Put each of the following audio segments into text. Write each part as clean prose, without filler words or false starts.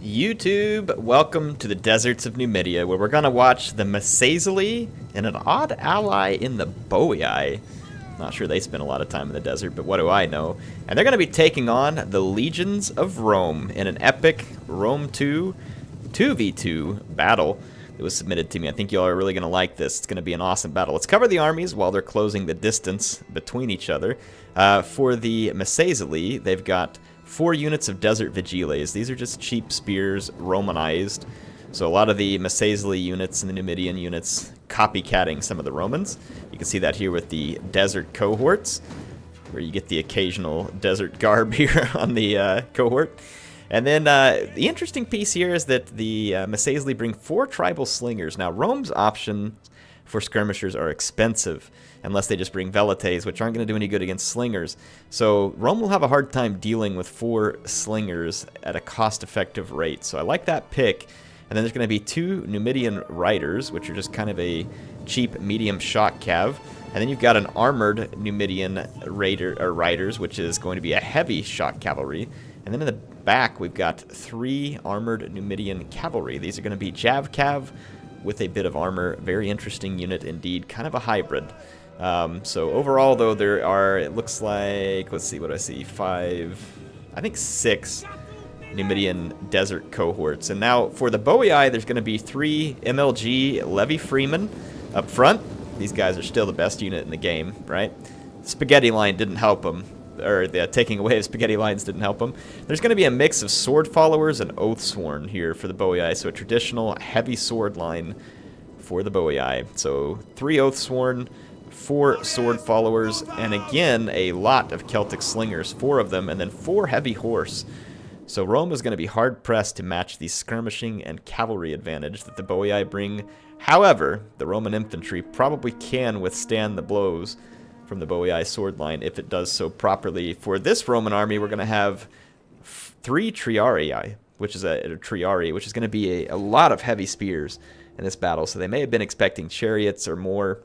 YouTube, welcome to the deserts of Numidia, where we're gonna watch the Masazili and an odd ally in the Boii. Not sure they spend a lot of time in the desert, but what do I know? And they're gonna be taking on the legions of Rome in an epic Rome 2 2v2 battle that was submitted to me. I think y'all are really gonna like this. It's gonna be an awesome battle. Let's cover the armies while they're closing the distance between each other. For the Masazili, they've got 4 units of Desert Vigiles. These are just cheap spears, Romanized. So a lot of the Masazili units and the Numidian units copycatting some of the Romans. You can see that here with the desert cohorts, where you get the occasional desert garb here on the cohort. And then the interesting piece here is that the Masazili bring 4 tribal slingers. Now, Rome's option for skirmishers are expensive, unless they just bring velites, which aren't going to do any good against slingers. So Rome will have a hard time dealing with 4 slingers at a cost-effective rate. So I like that pick. And then there's going to be 2 Numidian riders, which are just kind of a cheap medium shock cav. And then you've got an armored Numidian riders, which is going to be a heavy shock cavalry. And then in the back, we've got 3 armored Numidian cavalry. These are going to be Jav Cav with a bit of armor. Very interesting unit indeed, kind of a hybrid. So overall, though, there are, it looks like, let's see what I see, 6 Numidian desert cohorts. And now for the Boii, there's going to be 3 MLG Levy Freemen up front. These guys are still the best unit in the game, right? Spaghetti line didn't help them, or the taking away of spaghetti lines didn't help them. There's going to be a mix of sword followers and oathsworn here for the Boii, so a traditional heavy sword line for the Boii. So 3 oathsworn, 4 sword followers, and again a lot of Celtic slingers, 4 of them, and then 4 heavy horse. So Rome is going to be hard-pressed to match the skirmishing and cavalry advantage that the Boii bring. However, the Roman infantry probably can withstand the blows from the Boii sword line if it does so properly. For this Roman army, we're going to have 3 triarii, which is going to be a lot of heavy spears in this battle. So they may have been expecting chariots or more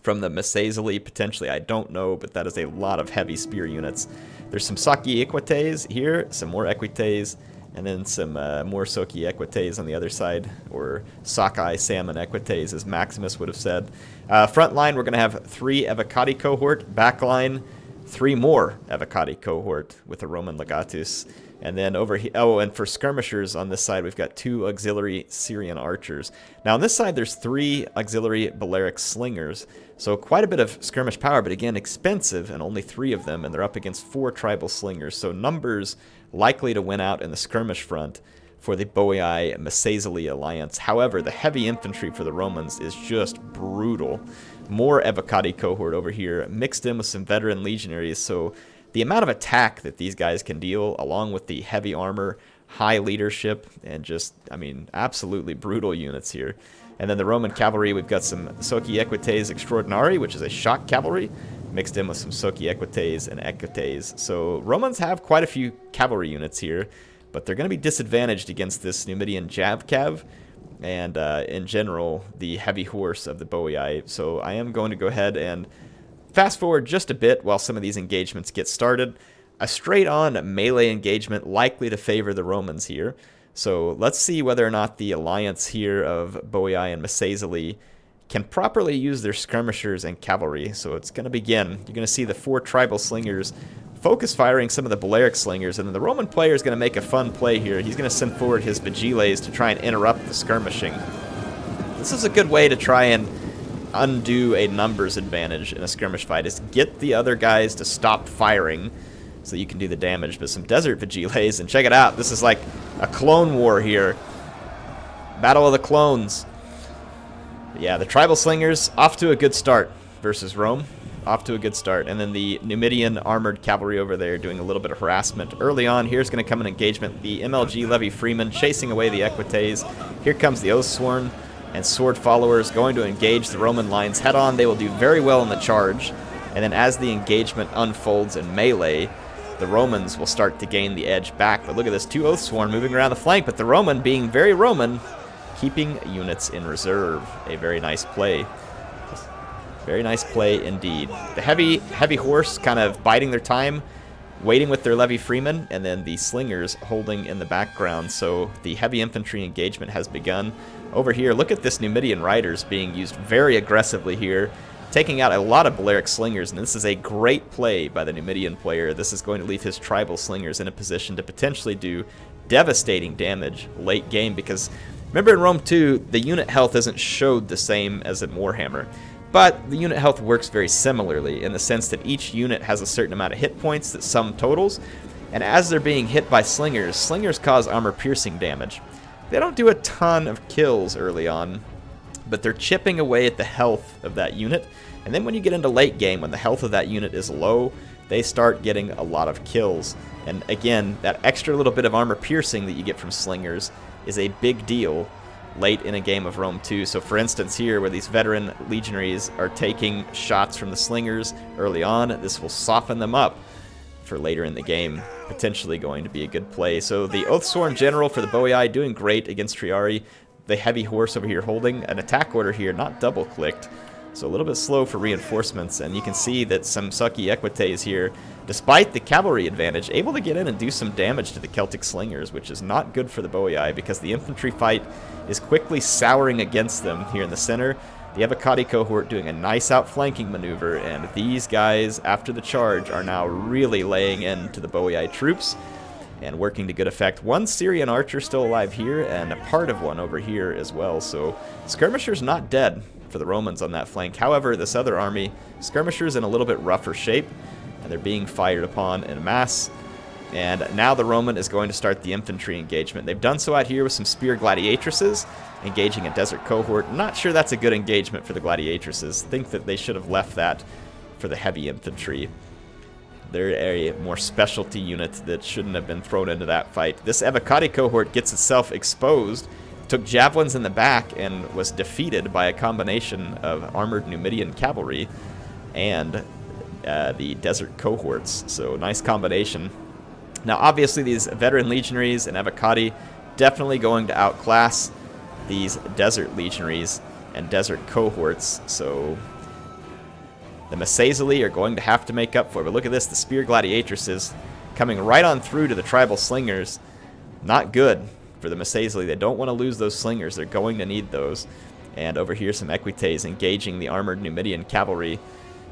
from the Masazili, potentially, I don't know, but that is a lot of heavy spear units. There's some Saki Equites here, some more Equites, and then some more Soki Equites on the other side, or Sockeye Salmon Equites, as Maximus would have said. Front line, we're going to have 3 Evocati cohort. Back line, 3 more Evocati cohort with a Roman Legatus. And then over here, oh, and for skirmishers on this side, we've got 2 auxiliary Syrian archers. Now on this side, there's 3 auxiliary Balearic slingers. So quite a bit of skirmish power, but again, expensive, and only 3 of them, and they're up against 4 tribal slingers. So numbers likely to win out in the skirmish front for the Boii Masazili alliance. However, the heavy infantry for the Romans is just brutal. More Evocati cohort over here, mixed in with some veteran legionaries. So the amount of attack that these guys can deal, along with the heavy armor, high leadership, and just, I mean, absolutely brutal units here. And then the Roman cavalry, we've got some Soki Equites Extraordinari, which is a shock cavalry, mixed in with some Soki Equites and Equites. So Romans have quite a few cavalry units here, but they're going to be disadvantaged against this Numidian Jav Cav, and in general, the heavy horse of the Boii. So I am going to go ahead and fast forward just a bit while some of these engagements get started. A straight-on melee engagement likely to favor the Romans here. So let's see whether or not the alliance here of Boii and Masazili can properly use their skirmishers and cavalry. So it's going to begin. You're going to see the 4 tribal slingers focus firing some of the Balearic slingers, and then the Roman player is going to make a fun play here. He's going to send forward his Vigiles to try and interrupt the skirmishing. This is a good way to try and undo a numbers advantage in a skirmish fight, is get the other guys to stop firing so you can do the damage. But some Desert Vigiles, and check it out, this is like a clone war here. Battle of the clones. But yeah, the tribal slingers off to a good start versus Rome. Off to a good start. And then the Numidian armored cavalry over there doing a little bit of harassment. Early on, here's going to come an engagement. The MLG Levy Freeman chasing away the Equites. Here comes the Oathsworn and sword followers going to engage the Roman lines head on. They will do very well in the charge. And then as the engagement unfolds in melee, the Romans will start to gain the edge back. But look at this, 2 Oathsworn moving around the flank, but the Roman being very Roman, keeping units in reserve. A very nice play. Very nice play indeed. The heavy horse kind of biding their time, waiting with their levy freemen, and then the slingers holding in the background. So the heavy infantry engagement has begun. Over here, look at this Numidian riders being used very aggressively here, taking out a lot of Balearic slingers, and this is a great play by the Numidian player. This is going to leave his tribal slingers in a position to potentially do devastating damage late game, because remember in Rome 2, the unit health isn't showed the same as in Warhammer. But the unit health works very similarly in the sense that each unit has a certain amount of hit points that sum totals, and as they're being hit by slingers, slingers cause armor-piercing damage. They don't do a ton of kills early on, but they're chipping away at the health of that unit, and then when you get into late game, when the health of that unit is low, they start getting a lot of kills. And again, that extra little bit of armor-piercing that you get from slingers is a big deal late in a game of Rome 2. So for instance here, where these veteran legionaries are taking shots from the slingers early on, this will soften them up for later in the game, potentially going to be a good play. So the Oathsworn General for the Boii doing great against Triari. The heavy horse over here holding an attack order here, not double-clicked, so a little bit slow for reinforcements, and you can see that some Sucky Equites here, despite the cavalry advantage, able to get in and do some damage to the Celtic slingers, which is not good for the Boii because the infantry fight is quickly souring against them here in the center. The Evocati cohort doing a nice outflanking maneuver, and these guys, after the charge, are now really laying into the Boii troops and working to good effect. One Syrian archer still alive here, and a part of one over here as well, so skirmishers not dead for the Romans on that flank. However, this other army, skirmishers in a little bit rougher shape, and they're being fired upon en masse. And now the Roman is going to start the infantry engagement. They've done so out here with some spear gladiatresses, engaging a desert cohort. Not sure that's a good engagement for the gladiatresses. Think that they should have left that for the heavy infantry. They're a more specialty unit that shouldn't have been thrown into that fight. This Evocati cohort gets itself exposed, took javelins in the back, and was defeated by a combination of armored Numidian cavalry and the desert cohorts. So nice combination. Now obviously these veteran legionaries and Evocati definitely going to outclass these desert legionaries and desert cohorts. So the Massaezali are going to have to make up for it. But look at this, the spear gladiatresses coming right on through to the tribal slingers. Not good for the Massaezali. They don't want to lose those slingers. They're going to need those. And over here some Equites engaging the armored Numidian cavalry.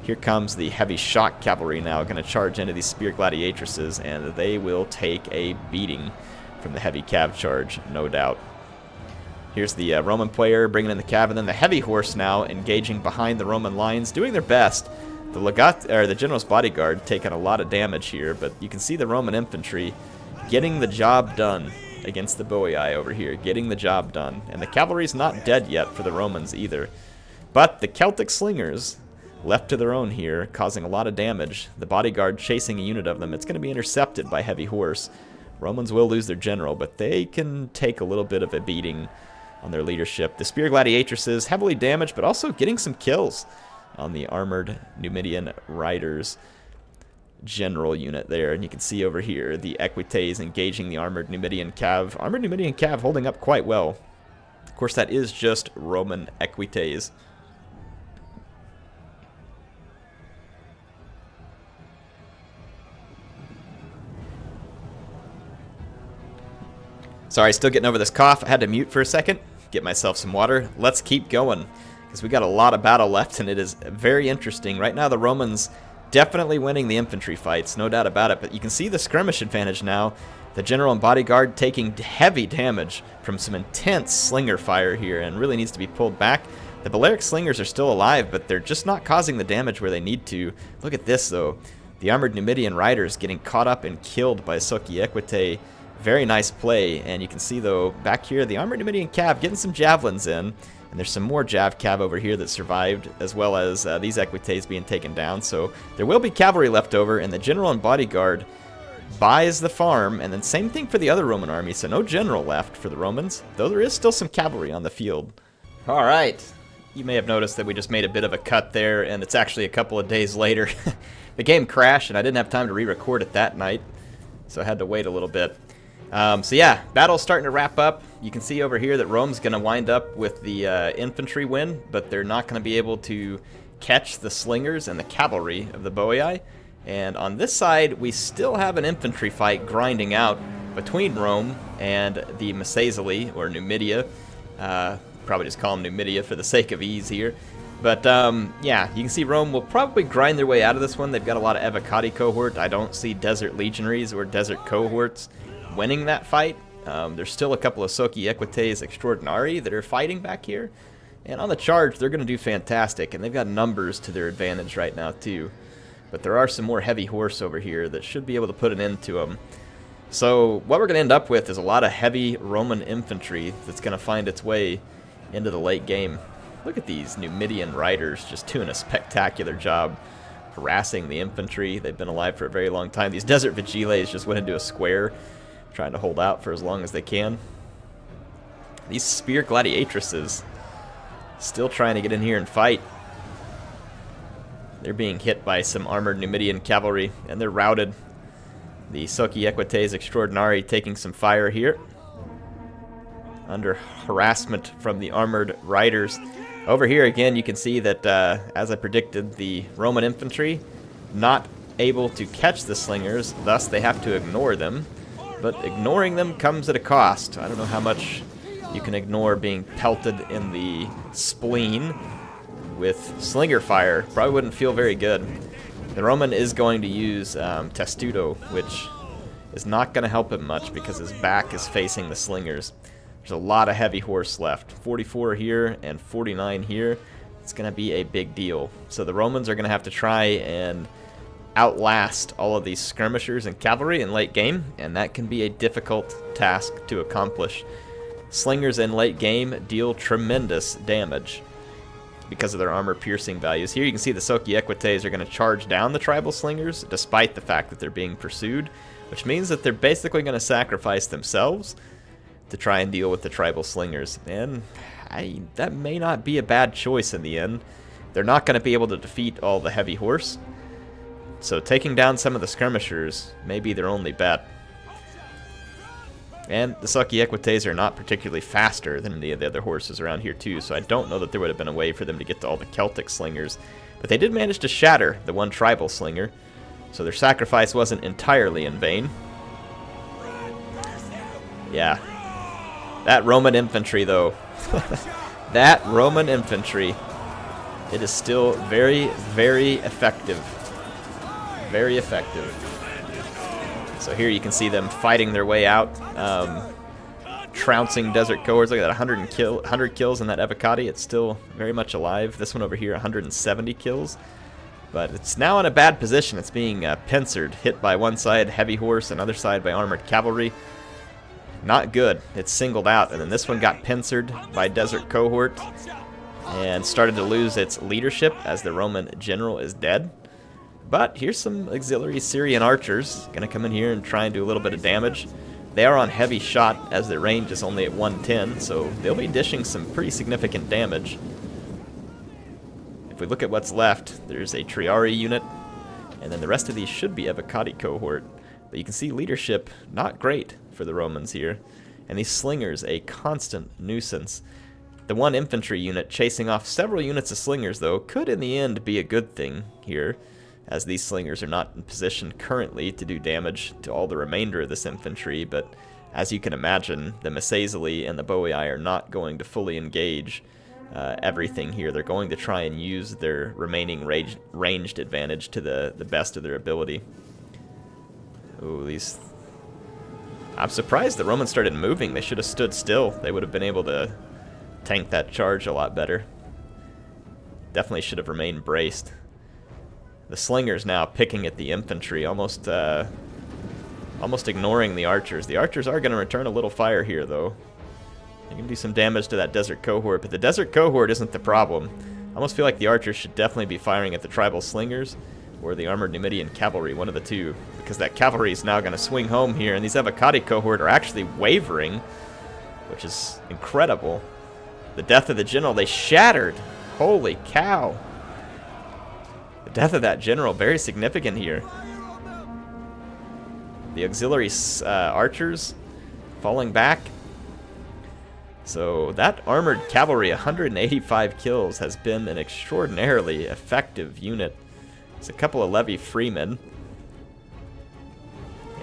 Here comes the heavy shock cavalry now, going to charge into these spear gladiatresses, and they will take a beating from the heavy cav charge, no doubt. Here's the Roman player bringing in the cav, and then the heavy horse now engaging behind the Roman lines, doing their best. The general's bodyguard taking a lot of damage here, but you can see the Roman infantry getting the job done against the Boii over here, getting the job done. And the cavalry's not dead yet for the Romans either. But the Celtic slingers, left to their own here, causing a lot of damage. The bodyguard chasing a unit of them. It's going to be intercepted by heavy horse. Romans will lose their general, but they can take a little bit of a beating on their leadership. The spear gladiatresses heavily damaged, but also getting some kills on the armored Numidian riders general unit there. And you can see over here the Equites engaging the armored Numidian cav. Armored Numidian cav holding up quite well. Of course, that is just Roman Equites. Sorry, still getting over this cough. I had to mute for a second, get myself some water. Let's keep going, because we got a lot of battle left, and it is very interesting. Right now, the Romans definitely winning the infantry fights, no doubt about it, but you can see the skirmish advantage now. The general and bodyguard taking heavy damage from some intense slinger fire here, and really needs to be pulled back. The Balearic slingers are still alive, but they're just not causing the damage where they need to. Look at this, though. The armored Numidian riders getting caught up and killed by Sucky Equite. Very nice play, and you can see, though, back here, the armored Numidian cav getting some javelins in, and there's some more jav cav over here that survived, as well as these Equites being taken down, so there will be cavalry left over, and the general and bodyguard buys the farm, and then same thing for the other Roman army, so no general left for the Romans, though there is still some cavalry on the field. Alright, you may have noticed that we just made a bit of a cut there, and it's actually a couple of days later. The game crashed, and I didn't have time to re-record it that night, so I had to wait a little bit. So yeah, battle's starting to wrap up. You can see over here that Rome's going to wind up with the infantry win, but they're not going to be able to catch the slingers and the cavalry of the Boii. And on this side, we still have an infantry fight grinding out between Rome and the Massaesili, or Numidia. Probably just call them Numidia for the sake of ease here. But yeah, you can see Rome will probably grind their way out of this one. They've got a lot of Evocati cohort. I don't see Desert Legionaries or Desert cohorts winning that fight. There's still a couple of Soci Equites Extraordinari that are fighting back here. And on the charge, they're going to do fantastic. And they've got numbers to their advantage right now, too. But there are some more heavy horse over here that should be able to put an end to them. So what we're going to end up with is a lot of heavy Roman infantry that's going to find its way into the late game. Look at these Numidian riders just doing a spectacular job harassing the infantry. They've been alive for a very long time. These Desert Vigiles just went into a square, trying to hold out for as long as they can. These Spear Gladiatresses still trying to get in here and fight. They're being hit by some armored Numidian cavalry, and they're routed. The Soci Equites Extraordinari taking some fire here, under harassment from the armored riders. Over here again, you can see that, as I predicted, the Roman infantry not able to catch the slingers, thus they have to ignore them. But ignoring them comes at a cost. I don't know how much you can ignore being pelted in the spleen with slinger fire. Probably wouldn't feel very good. The Roman is going to use Testudo, which is not going to help him much because his back is facing the slingers. There's a lot of heavy horse left. 44 here and 49 here. It's going to be a big deal. So the Romans are going to have to try and outlast all of these skirmishers and cavalry in late game, and that can be a difficult task to accomplish. Slingers in late game deal tremendous damage because of their armor-piercing values. Here you can see the Soci Equites are going to charge down the tribal slingers despite the fact that they're being pursued, which means that they're basically going to sacrifice themselves to try and deal with the tribal slingers. And that may not be a bad choice in the end. They're not going to be able to defeat all the heavy horse, so taking down some of the skirmishers may be their only bet. And the Soci Equites are not particularly faster than any of the other horses around here too, so I don't know that there would have been a way for them to get to all the Celtic slingers. But they did manage to shatter the one tribal slinger, so their sacrifice wasn't entirely in vain. Yeah. That Roman infantry, though. That Roman infantry. It is still very, very effective. Very effective. So here you can see them fighting their way out, trouncing desert cohorts. Look at that, 100 kills in that Evocati. It's still very much alive. This one over here, 170 kills. But it's now in a bad position. It's being pincered, hit by one side, heavy horse, and other side by armored cavalry. Not good. It's singled out. And then this one got pincered by desert cohort and started to lose its leadership as the Roman general is dead. But here's some auxiliary Syrian archers going to come in here and try and do a little bit of damage. They are on heavy shot as their range is only at 110, so they'll be dishing some pretty significant damage. If we look at what's left, there's a Triari unit, and then the rest of these should be Evocati cohort. But you can see leadership not great for the Romans here, and these slingers a constant nuisance. The one infantry unit chasing off several units of slingers, though, could in the end be a good thing here, as these slingers are not in position currently to do damage to all the remainder of this infantry. But as you can imagine, the Massaesili and the Boii are not going to fully engage everything here. They're going to try and use their remaining ranged advantage to the best of their ability. Ooh, these... I'm surprised the Romans started moving. They should have stood still. They would have been able to tank that charge a lot better. Definitely should have remained braced. The slingers now picking at the infantry, almost ignoring the archers. The archers are going to return a little fire here, though. They can do some damage to that desert cohort, but the desert cohort isn't the problem. I almost feel like the archers should definitely be firing at the tribal slingers or the armored Numidian cavalry, one of the two, because that cavalry is now going to swing home here, and these Evocati cohort are actually wavering, which is incredible. The death of the general, they shattered. Holy cow. The death of that general, very significant here. The auxiliary archers falling back. So that armored cavalry, 185 kills, has been an extraordinarily effective unit. There's a couple of levy freemen.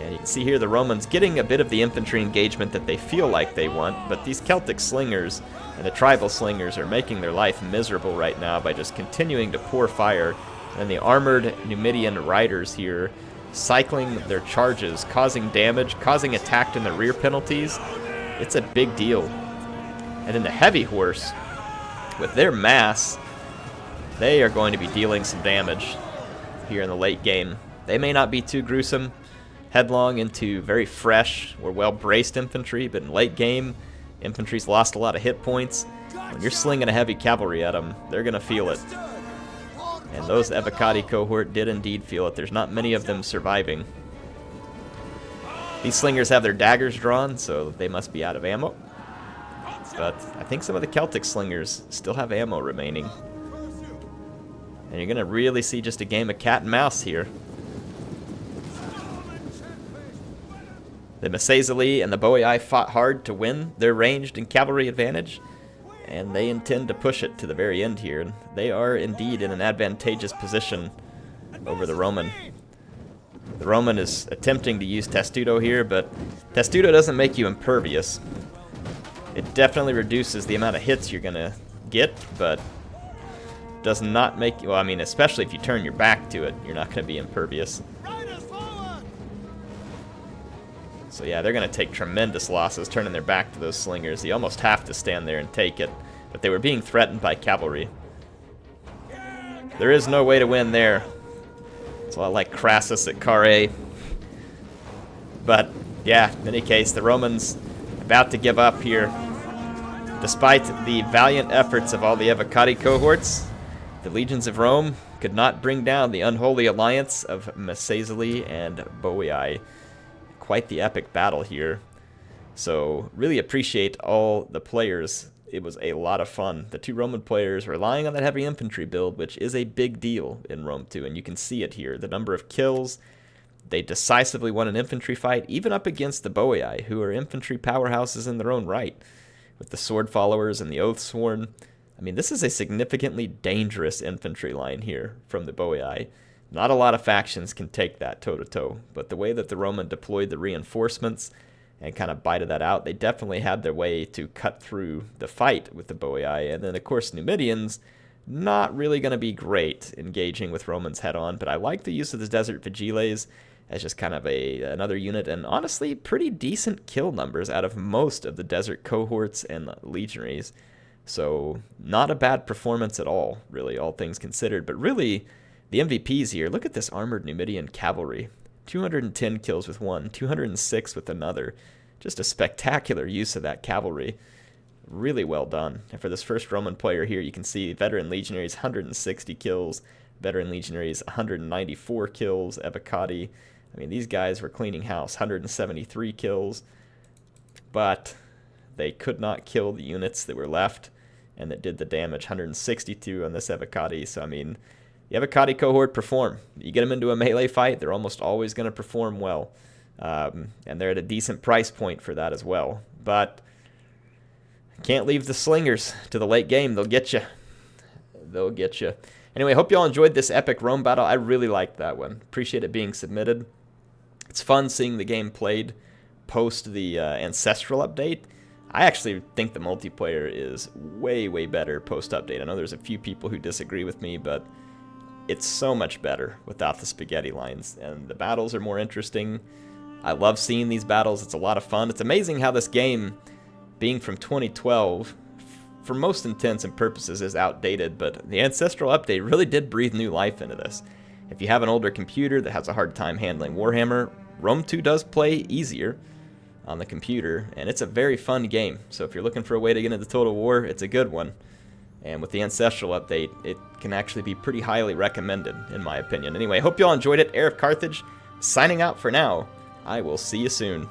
And you can see here the Romans getting a bit of the infantry engagement that they feel like they want, but these Celtic slingers and the tribal slingers are making their life miserable right now by just continuing to pour fire. And the armored Numidian riders here cycling their charges, causing damage, causing attack in the rear penalties. It's a big deal. And then the heavy horse, with their mass, they are going to be dealing some damage here in the late game. They may not be too gruesome, headlong into very fresh or well-braced infantry, but in late game, infantry's lost a lot of hit points. When you're slinging a heavy cavalry at them, they're going to feel it. And those Evocati cohort did indeed feel it. There's not many of them surviving. These slingers have their daggers drawn, so they must be out of ammo. But I think some of the Celtic slingers still have ammo remaining. And you're going to really see just a game of cat and mouse here. The Massaizali and the Boii fought hard to win their ranged and cavalry advantage, and they intend to push it to the very end here. They are indeed in an advantageous position over the Roman. The Roman is attempting to use Testudo here, but Testudo doesn't make you impervious. It definitely reduces the amount of hits you're going to get, but does not make you, well, I mean, especially if you turn your back to it, you're not going to be impervious. So yeah, they're going to take tremendous losses turning their back to those slingers. You almost have to stand there and take it. But they were being threatened by cavalry. There is no way to win there. It's a lot like Crassus at Carrhae. But yeah, in any case, the Romans about to give up here. Despite the valiant efforts of all the Evocati cohorts, the legions of Rome could not bring down the unholy alliance of Massaizali and Boii. Quite the epic battle here. So really appreciate all the players. It was a lot of fun. The two Roman players relying on that heavy infantry build, which is a big deal in Rome 2, and you can see it here. The number of kills. They decisively won an infantry fight, even up against the Boii, who are infantry powerhouses in their own right, with the sword followers and the Oathsworn. I mean, this is a significantly dangerous infantry line here from the Boii. Not a lot of factions can take that toe-to-toe, but the way that the Roman deployed the reinforcements and kind of bided that out, they definitely had their way to cut through the fight with the Boii. And then, of course, Numidians, not really going to be great engaging with Romans head-on, but I like the use of the Desert Vigiles as just kind of another unit, and honestly, pretty decent kill numbers out of most of the desert cohorts and legionaries. So, not a bad performance at all, really, all things considered, but really, the MVPs here, look at this armored Numidian cavalry. 210 kills with one, 206 with another. Just a spectacular use of that cavalry. Really well done. And for this first Roman player here, you can see veteran legionaries, 160 kills. Veteran legionaries, 194 kills. Evocati, I mean, these guys were cleaning house. 173 kills. But they could not kill the units that were left and that did the damage. 162 on this Evocati. So, I mean, the Evocati cohort perform. You get them into a melee fight, they're almost always going to perform well. And they're at a decent price point for that as well. But can't leave the slingers to the late game. They'll get you. They'll get you. Anyway, hope you all enjoyed this epic Rome battle. I really liked that one. Appreciate it being submitted. It's fun seeing the game played post the Ancestral update. I actually think the multiplayer is way, way better post-update. I know there's a few people who disagree with me, but it's so much better without the spaghetti lines, and the battles are more interesting. I love seeing these battles. It's a lot of fun. It's amazing how this game, being from 2012, for most intents and purposes is outdated, but the Ancestral update really did breathe new life into this. If you have an older computer that has a hard time handling Warhammer, Rome 2 does play easier on the computer, and it's a very fun game. So if you're looking for a way to get into Total War, it's a good one. And with the Ancestral update, it can actually be pretty highly recommended, in my opinion. Anyway, hope you all enjoyed it. HeirofCarthage, signing out for now. I will see you soon.